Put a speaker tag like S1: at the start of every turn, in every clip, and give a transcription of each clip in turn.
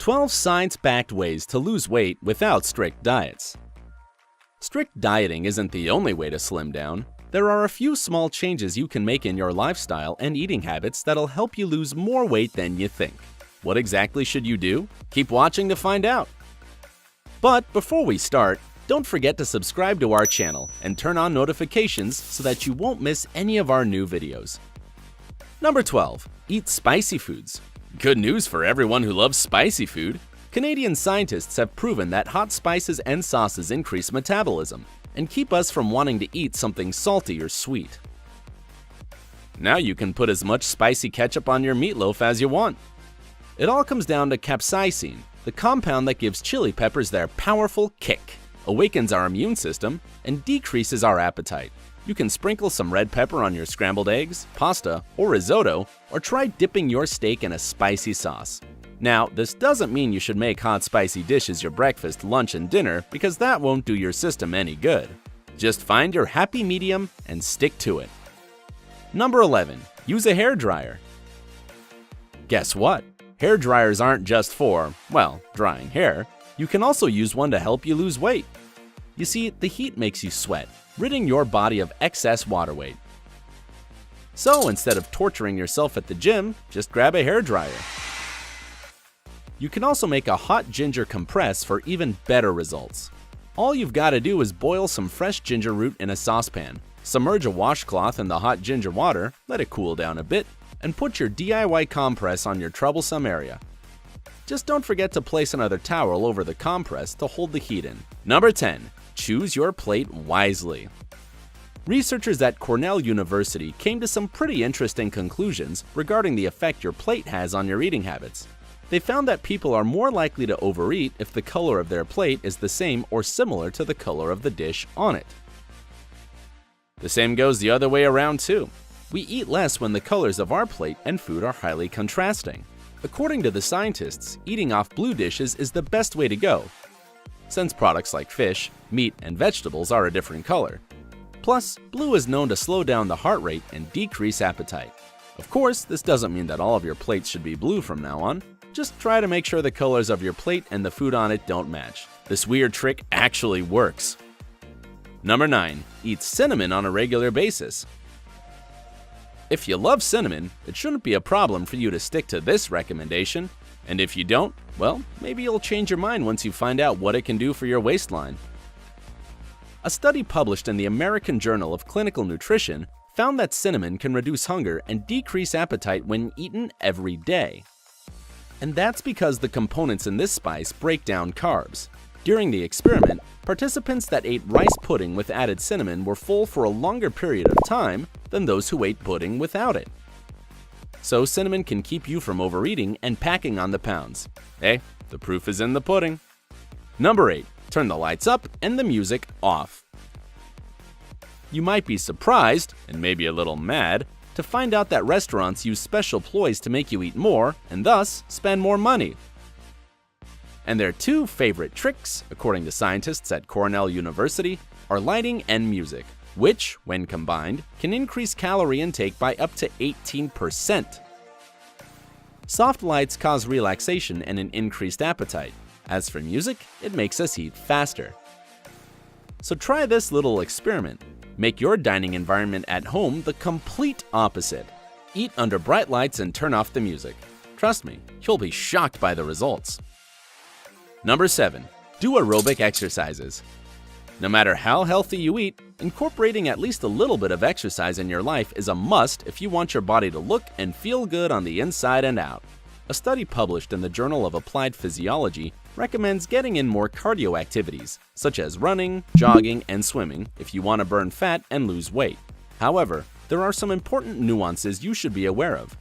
S1: 12 science-backed ways to lose weight without strict diets. Strict dieting isn't the only way to slim down. There are a few small changes you can make in your lifestyle and eating habits that'll help you lose more weight than you think. What exactly should you do? Keep watching to find out. But before we start, don't forget to subscribe to our channel and turn on notifications so that you won't miss any of our new videos. Number 12. Eat spicy foods. Good news for everyone who loves spicy food. Canadian scientists have proven that hot spices and sauces increase metabolism and keep us from wanting to eat something salty or sweet. Now you can put as much spicy ketchup on your meatloaf as you want. It all comes down to capsaicin, the compound that gives chili peppers their powerful kick, awakens our immune system, and decreases our appetite. You can sprinkle some red pepper on your scrambled eggs, pasta, or risotto, or try dipping your steak in a spicy sauce. Now, this doesn't mean you should make hot spicy dishes your breakfast, lunch, and dinner because that won't do your system any good. Just find your happy medium and stick to it. Number 11. Use a hairdryer. Guess what? Hair dryers aren't just for, well, drying hair. You can also use one to help you lose weight. You see, the heat makes you sweat, ridding your body of excess water weight. So instead of torturing yourself at the gym, just grab a hairdryer. You can also make a hot ginger compress for even better results. All you've got to do is boil some fresh ginger root in a saucepan, submerge a washcloth in the hot ginger water, let it cool down a bit, and put your DIY compress on your troublesome area. Just don't forget to place another towel over the compress to hold the heat in. Number 10. Choose your plate wisely. Researchers at Cornell University came to some pretty interesting conclusions regarding the effect your plate has on your eating habits. They found that people are more likely to overeat if the color of their plate is the same or similar to the color of the dish on it. The same goes the other way around too. We eat less when the colors of our plate and food are highly contrasting. According to the scientists, eating off blue dishes is the best way to go, since products like fish, meat, and vegetables are a different color. Plus, blue is known to slow down the heart rate and decrease appetite. Of course, this doesn't mean that all of your plates should be blue from now on. Just try to make sure the colors of your plate and the food on it don't match. This weird trick actually works. Number 9. Eat cinnamon on a regular basis. If you love cinnamon, it shouldn't be a problem for you to stick to this recommendation. And if you don't, well, maybe you'll change your mind once you find out what it can do for your waistline. A study published in the American Journal of Clinical Nutrition found that cinnamon can reduce hunger and decrease appetite when eaten every day. And that's because the components in this spice break down carbs. During the experiment, participants that ate rice pudding with added cinnamon were full for a longer period of time than those who ate pudding without it. So cinnamon can keep you from overeating and packing on the pounds. Hey, the proof is in the pudding. Number 8. Turn the lights up and the music off. You might be surprised, and maybe a little mad, to find out that restaurants use special ploys to make you eat more and thus spend more money. And their two favorite tricks, according to scientists at Cornell University, are lighting and music, which, when combined, can increase calorie intake by up to 18%. Soft lights cause relaxation and an increased appetite. As for music, it makes us eat faster. So try this little experiment. Make your dining environment at home the complete opposite. Eat under bright lights and turn off the music. Trust me, you'll be shocked by the results. Number 7. Do aerobic exercises. No matter how healthy you eat, incorporating at least a little bit of exercise in your life is a must if you want your body to look and feel good on the inside and out. A study published in the Journal of Applied Physiology recommends getting in more cardio activities, such as running, jogging, and swimming if you want to burn fat and lose weight. However, there are some important nuances you should be aware of.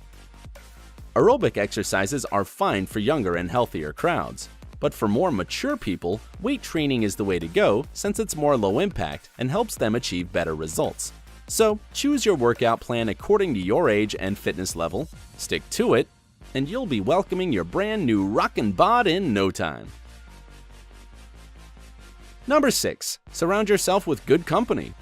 S1: Aerobic exercises are fine for younger and healthier crowds, but for more mature people, weight training is the way to go since it's more low impact and helps them achieve better results. So choose your workout plan according to your age and fitness level, stick to it, and you'll be welcoming your brand new rockin' bod in no time. Number 6. Surround yourself with good company.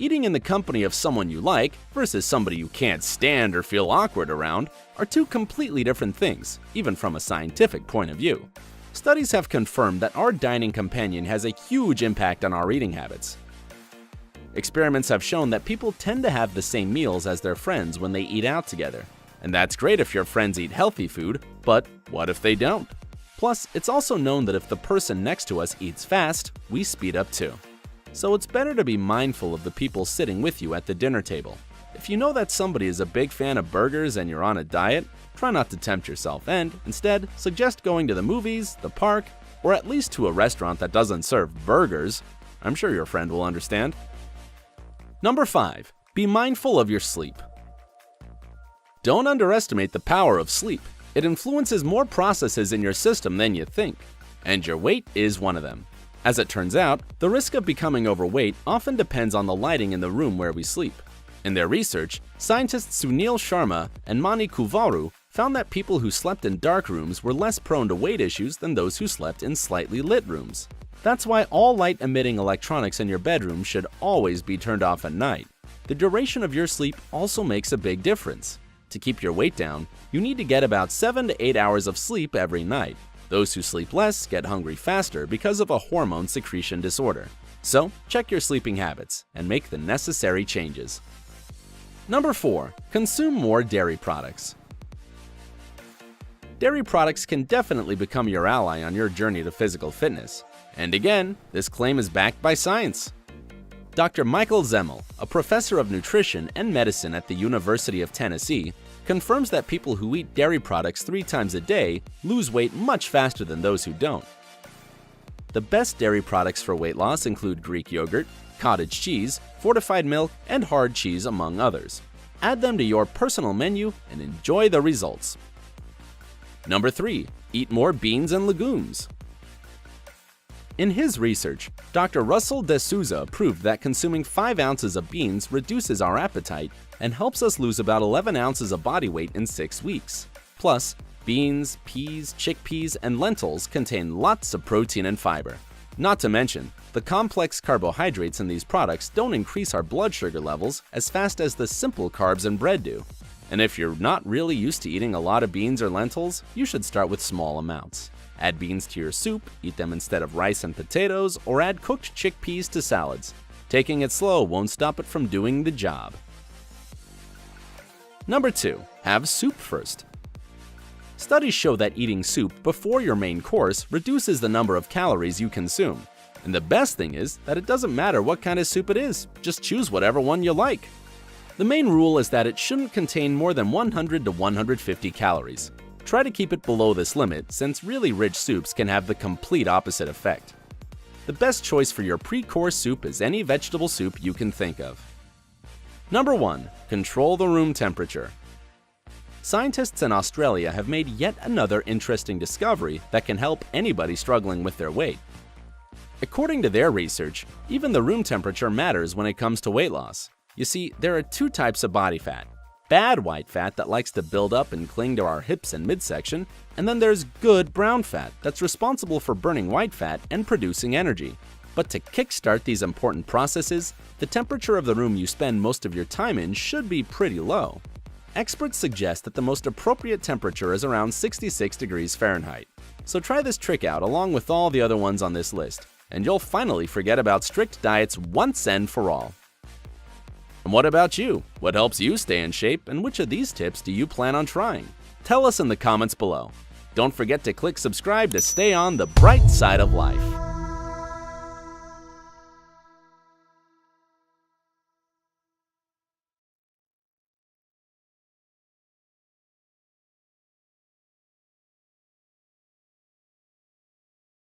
S1: Eating in the company of someone you like versus somebody you can't stand or feel awkward around are two completely different things, even from a scientific point of view. Studies have confirmed that our dining companion has a huge impact on our eating habits. Experiments have shown that people tend to have the same meals as their friends when they eat out together. And that's great if your friends eat healthy food, but what if they don't? Plus, it's also known that if the person next to us eats fast, we speed up too. So it's better to be mindful of the people sitting with you at the dinner table. If you know that somebody is a big fan of burgers and you're on a diet, try not to tempt yourself and, instead, suggest going to the movies, the park, or at least to a restaurant that doesn't serve burgers. I'm sure your friend will understand. Number 5. Be mindful of your sleep. Don't underestimate the power of sleep. It influences more processes in your system than you think, and your weight is one of them. As it turns out, the risk of becoming overweight often depends on the lighting in the room where we sleep. In their research, scientists Sunil Sharma and Mani Kuvaru found that people who slept in dark rooms were less prone to weight issues than those who slept in slightly lit rooms. That's why all light-emitting electronics in your bedroom should always be turned off at night. The duration of your sleep also makes a big difference. To keep your weight down, you need to get about 7 to 8 hours of sleep every night. Those who sleep less get hungry faster because of a hormone secretion disorder. So, check your sleeping habits and make the necessary changes. Number 4. Consume more dairy products. Dairy products can definitely become your ally on your journey to physical fitness. And again, this claim is backed by science. Dr. Michael Zemmel, a professor of nutrition and medicine at the University of Tennessee, confirms that people who eat dairy products 3 times a day lose weight much faster than those who don't. The best dairy products for weight loss include Greek yogurt, cottage cheese, fortified milk, and hard cheese, among others. Add them to your personal menu and enjoy the results. Number 3. Eat more beans and legumes. In his research, Dr. Russell D'Souza proved that consuming 5 ounces of beans reduces our appetite and helps us lose about 11 ounces of body weight in 6 weeks. Plus, beans, peas, chickpeas, and lentils contain lots of protein and fiber. Not to mention, the complex carbohydrates in these products don't increase our blood sugar levels as fast as the simple carbs in bread do. And if you're not really used to eating a lot of beans or lentils, you should start with small amounts. Add beans to your soup, eat them instead of rice and potatoes, or add cooked chickpeas to salads. Taking it slow won't stop it from doing the job. Number 2. Have soup first. Studies show that eating soup before your main course reduces the number of calories you consume. And the best thing is that it doesn't matter what kind of soup it is, just choose whatever one you like. The main rule is that it shouldn't contain more than 100 to 150 calories. Try to keep it below this limit, since really rich soups can have the complete opposite effect. The best choice for your pre-course soup is any vegetable soup you can think of. Number 1. Control the room temperature. Scientists in Australia have made yet another interesting discovery that can help anybody struggling with their weight. According to their research, even the room temperature matters when it comes to weight loss. You see, there are 2 types of body fat. Bad white fat that likes to build up and cling to our hips and midsection, and then there's good brown fat that's responsible for burning white fat and producing energy. But to kickstart these important processes, the temperature of the room you spend most of your time in should be pretty low. Experts suggest that the most appropriate temperature is around 66 degrees Fahrenheit. So try this trick out along with all the other ones on this list, and you'll finally forget about strict diets once and for all. And what about you? What helps you stay in shape, and which of these tips do you plan on trying? Tell us in the comments below. Don't forget to click subscribe to stay on the bright side of life.